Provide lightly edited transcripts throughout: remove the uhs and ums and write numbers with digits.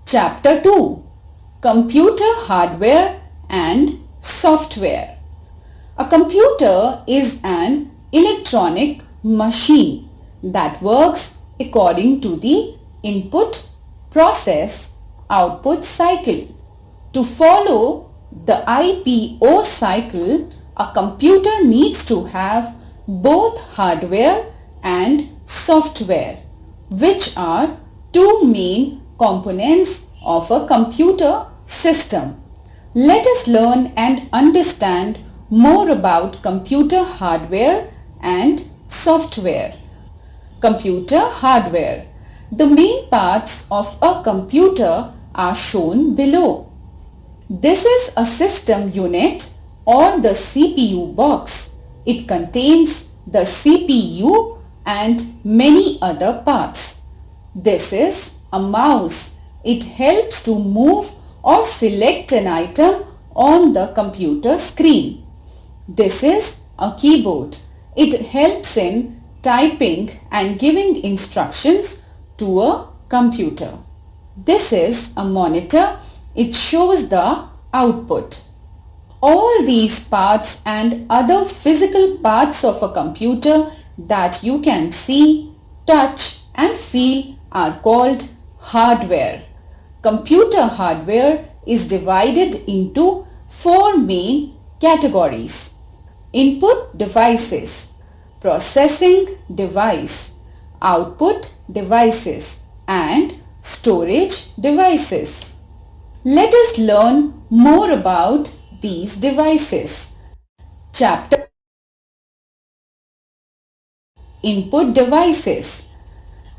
Chapter 2. Computer Hardware and Software. A computer is an electronic machine that works according to the input, process, output cycle. To follow the IPO cycle, a computer needs to have both hardware and software, which are two main components of a computer system. Let us learn and understand more about computer hardware and software. Computer hardware. The main parts of a computer are shown below. This is a system unit or the CPU box. It contains the CPU and many other parts. This is a mouse. It helps to move or select an item on the computer screen. This is a keyboard. It helps in typing and giving instructions to a computer. This is a monitor. It shows the output. All these parts and other physical parts of a computer that you can see, touch and feel are called hardware. Computer hardware is divided into four main categories: input devices, processing device, output devices and storage devices. Let us learn more about these devices. Chapter Input devices.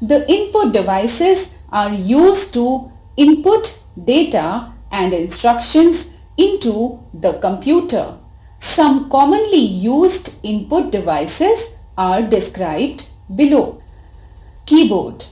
The input devices are used to input data and instructions into the computer. Some commonly used input devices are described below. Keyboard.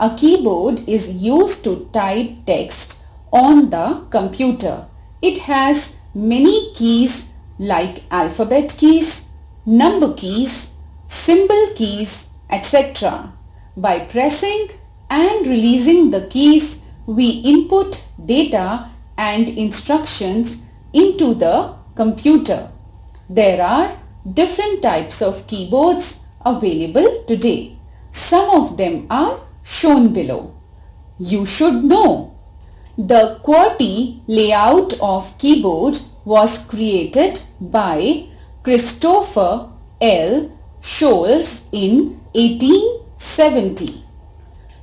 A keyboard is used to type text on the computer. It has many keys like alphabet keys, number keys, symbol keys, etc. By pressing and releasing the keys, we input data and instructions into the computer. There are different types of keyboards available today. Some of them are shown below. You should know. The QWERTY layout of keyboard was created by Christopher L. Sholes in 1870.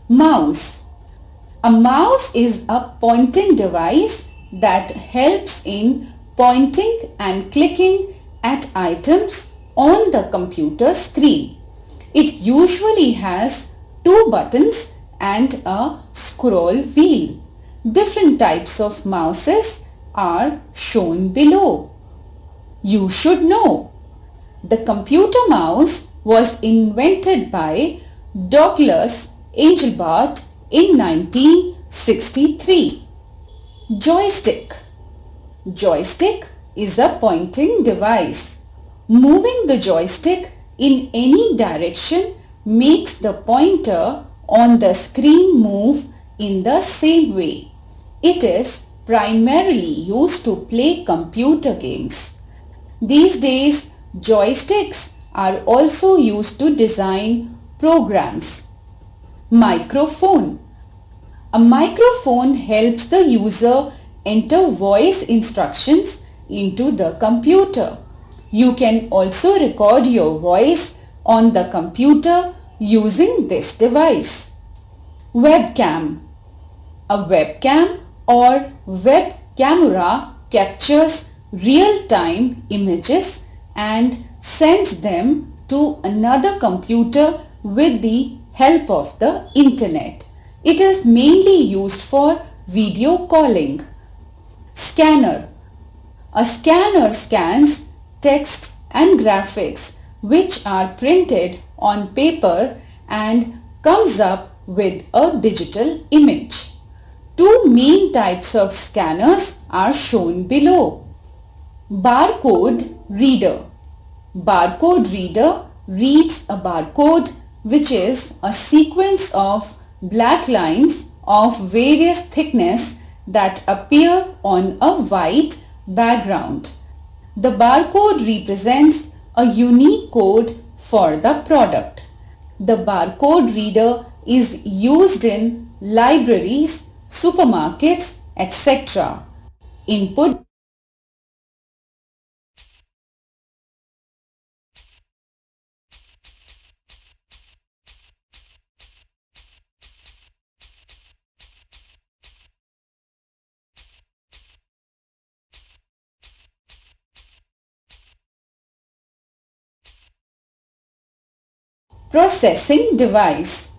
Mouse. A mouse is a pointing device that helps in pointing and clicking at items on the computer screen. It usually has two buttons and a scroll wheel. Different types of mouses are shown below. You should know. The computer mouse was invented by Douglas Engelbart in 1963. Joystick. Joystick is a pointing device. Moving the joystick in any direction makes the pointer on the screen move in the same way. It is primarily used to play computer games. These days, joysticks are also used to design programs. Microphone. A microphone helps the user enter voice instructions into the computer. You can also record your voice on the computer using this device. Webcam. A webcam or web camera captures real-time images and sends them to another computer with the help of the internet. It is mainly used for video calling. Scanner. A scanner scans text and graphics which are printed on paper and comes up with a digital image. Two main types of scanners are shown below. Barcode reader. Barcode reader reads a barcode, which is a sequence of black lines of various thickness that appear on a white background. The barcode represents a unique code for the product. The barcode reader is used in libraries, supermarkets, etc. Input processing device.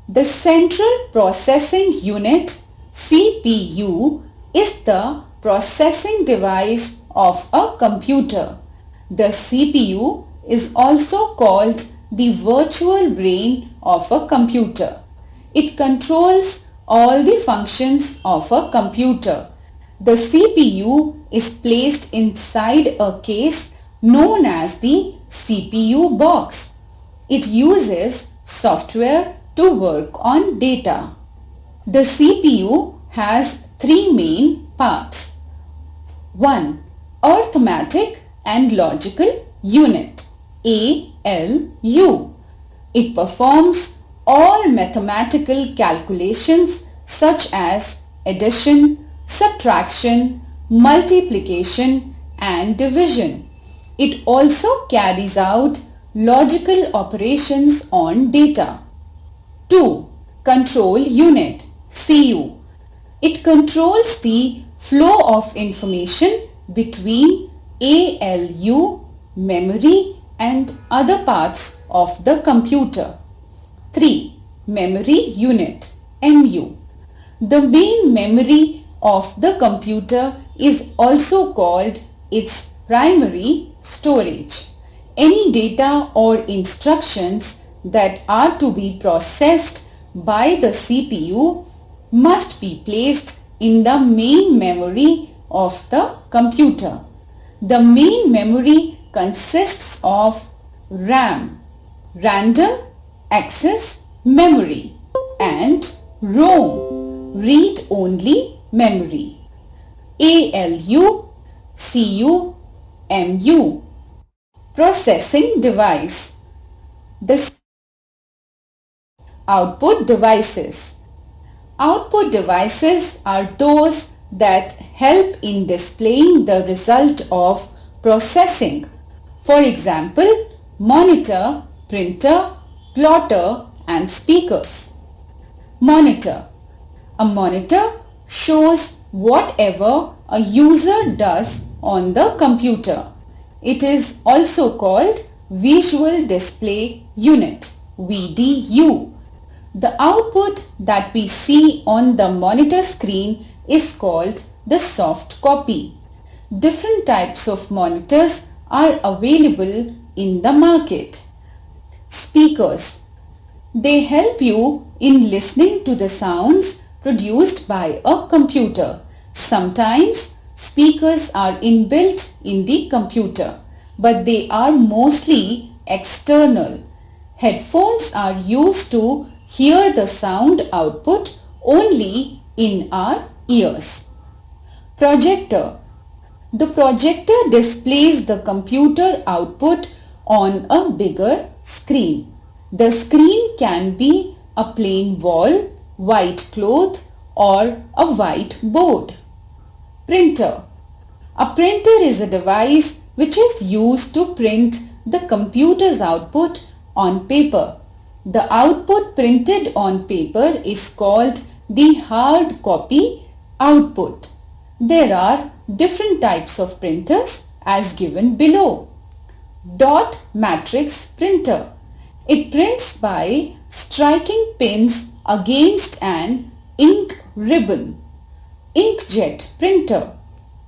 The Central Processing Unit (CPU) is the processing device of a computer. The CPU is also called the virtual brain of a computer. It controls all the functions of a computer. The CPU is placed inside a case known as the CPU box. It uses software to work on data. The CPU has three main parts. 1. Arithmetic and Logical Unit ALU. It performs all mathematical calculations such as addition, subtraction, multiplication and division. It also carries out logical operations on data. 2. Control Unit CU. It controls the flow of information between ALU, memory and other parts of the computer. 3. Memory Unit MU. The main memory of the computer is also called its primary storage. Any data or instructions that are to be processed by the CPU must be placed in the main memory of the computer. The main memory consists of RAM, Random Access Memory, and ROM, Read Only Memory. ALU, CU, MU. Processing device. The output devices. Output devices are those that help in displaying the result of processing. For example, monitor, printer, plotter and speakers. Monitor. A monitor shows whatever a user does on the computer. It is also called Visual Display Unit VDU. The output that we see on the monitor screen is called the soft copy. Different types of monitors are available in the market. Speakers. They help you in listening to the sounds produced by a computer. Sometimes speakers are inbuilt in the computer, but they are mostly external. Headphones are used to hear the sound output only in our ears. Projector. The projector displays the computer output on a bigger screen. The screen can be a plain wall, white cloth or a white board. Printer. A printer is a device which is used to print the computer's output on paper. The output printed on paper is called the hard copy output. There are different types of printers as given below. Dot matrix printer. It prints by striking pins against an ink ribbon. Inkjet printer.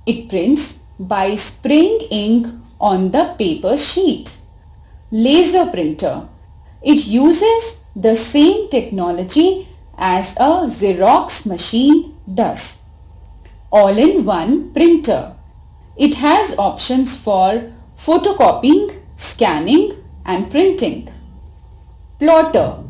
It prints by spraying ink on the paper sheet. Laser printer. It uses the same technology as a Xerox machine does. All-in-one printer. It has options for photocopying, scanning and printing. Plotter.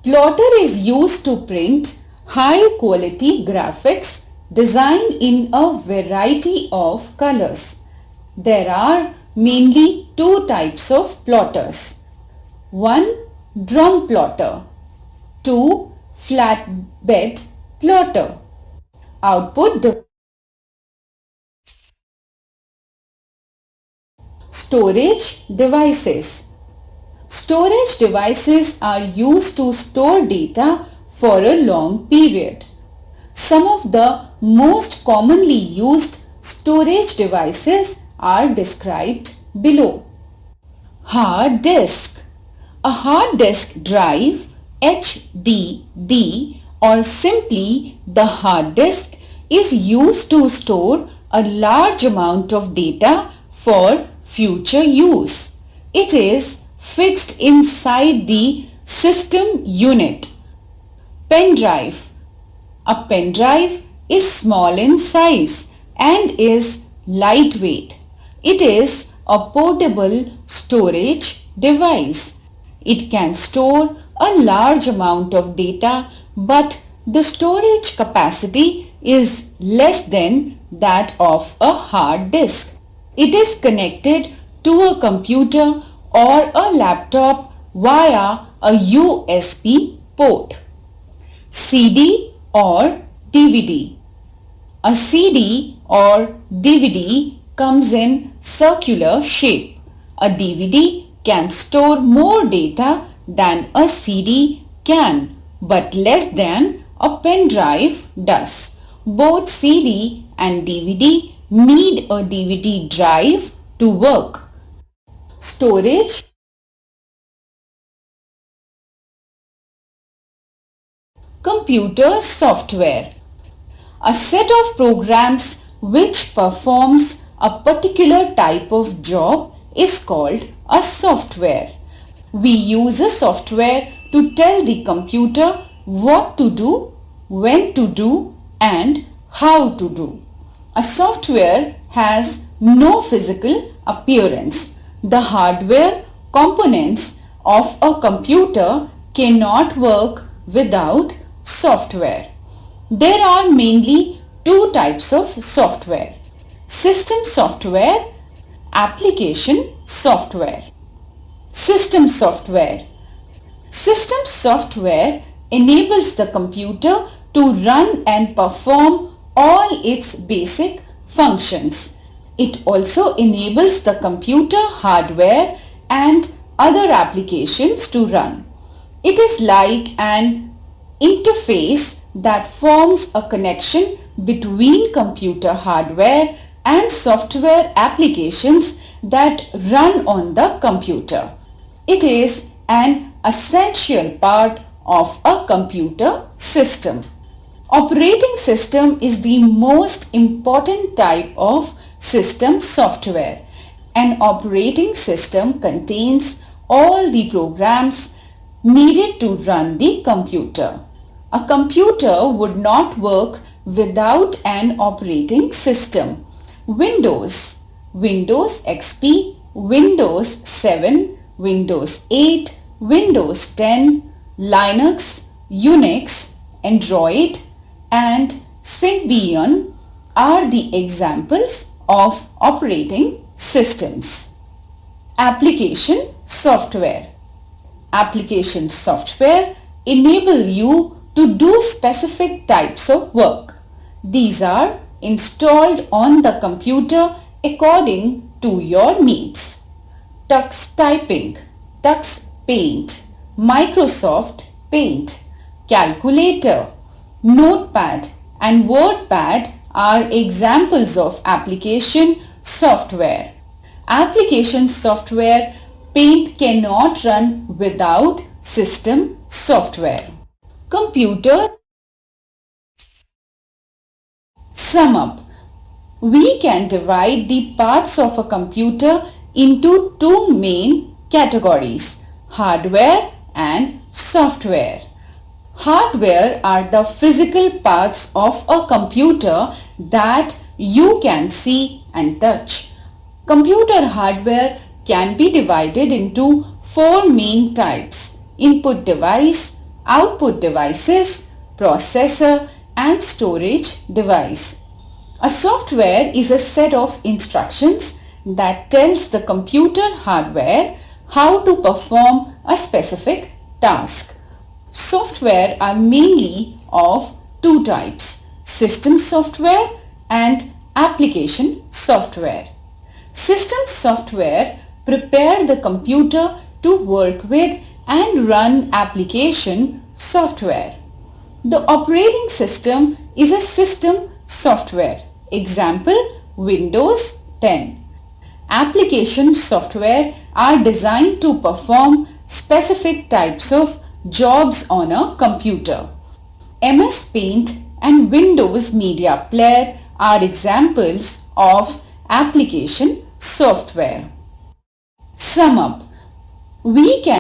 Plotter is used to print high quality graphics designed in a variety of colors. There are mainly two types of plotters. One, drum plotter. Two, flatbed plotter. Output storage devices. Storage devices are used to store data for a long period. Some of the most commonly used storage devices are described below. Hard disk. A hard disk drive, HDD, or simply the hard disk, is used to store a large amount of data for future use. It is fixed inside the system unit. Pen drive. A pen drive is small in size and is lightweight. It is a portable storage device. It can store a large amount of data, but the storage capacity is less than that of a hard disk. It is connected to a computer or a laptop via a USB port. CD or DVD. A CD or DVD comes in circular shape. A DVD can store more data than a CD can, but less than a pen drive does. Both CD and DVD need a DVD drive to work. Storage. Computer software. A set of programs which performs a particular type of job is called a software. We use a software to tell the computer what to do, when to do, and how to do. A software has no physical appearance. The hardware components of a computer cannot work without software. There are mainly two types of software: system software, application software. System software. System software enables the computer to run and perform all its basic functions. It also enables the computer hardware and other applications to run. It is like an interface that forms a connection between computer hardware and software applications that run on the computer. It is an essential part of a computer system. Operating system is the most important type of system software. An operating system contains all the programs needed to run the computer. A computer would not work without an operating system. Windows, Windows XP, Windows 7, Windows 8, Windows 10, Linux, Unix, Android, and Symbian are the examples of operating systems. Application software. Application software enable you to do specific types of work. These are installed on the computer according to your needs. Tux Typing, Tux Paint, Microsoft Paint, Calculator, Notepad and WordPad are examples of application software. Application software Paint cannot run without system software. Computer. Sum up. We can divide the parts of a computer into two main categories: hardware and software. Hardware are the physical parts of a computer that you can see and touch. Computer hardware can be divided into four main types: input device, output devices, processor and storage device. A software is a set of instructions that tells the computer hardware how to perform a specific task. Software are mainly of two types: system software and application software. System software prepare the computer to work with and run application software. The operating system is a system software. Example, Windows 10. Application software are designed to perform specific types of jobs on a computer. MS Paint and Windows Media Player are examples of application software. Sum up. We can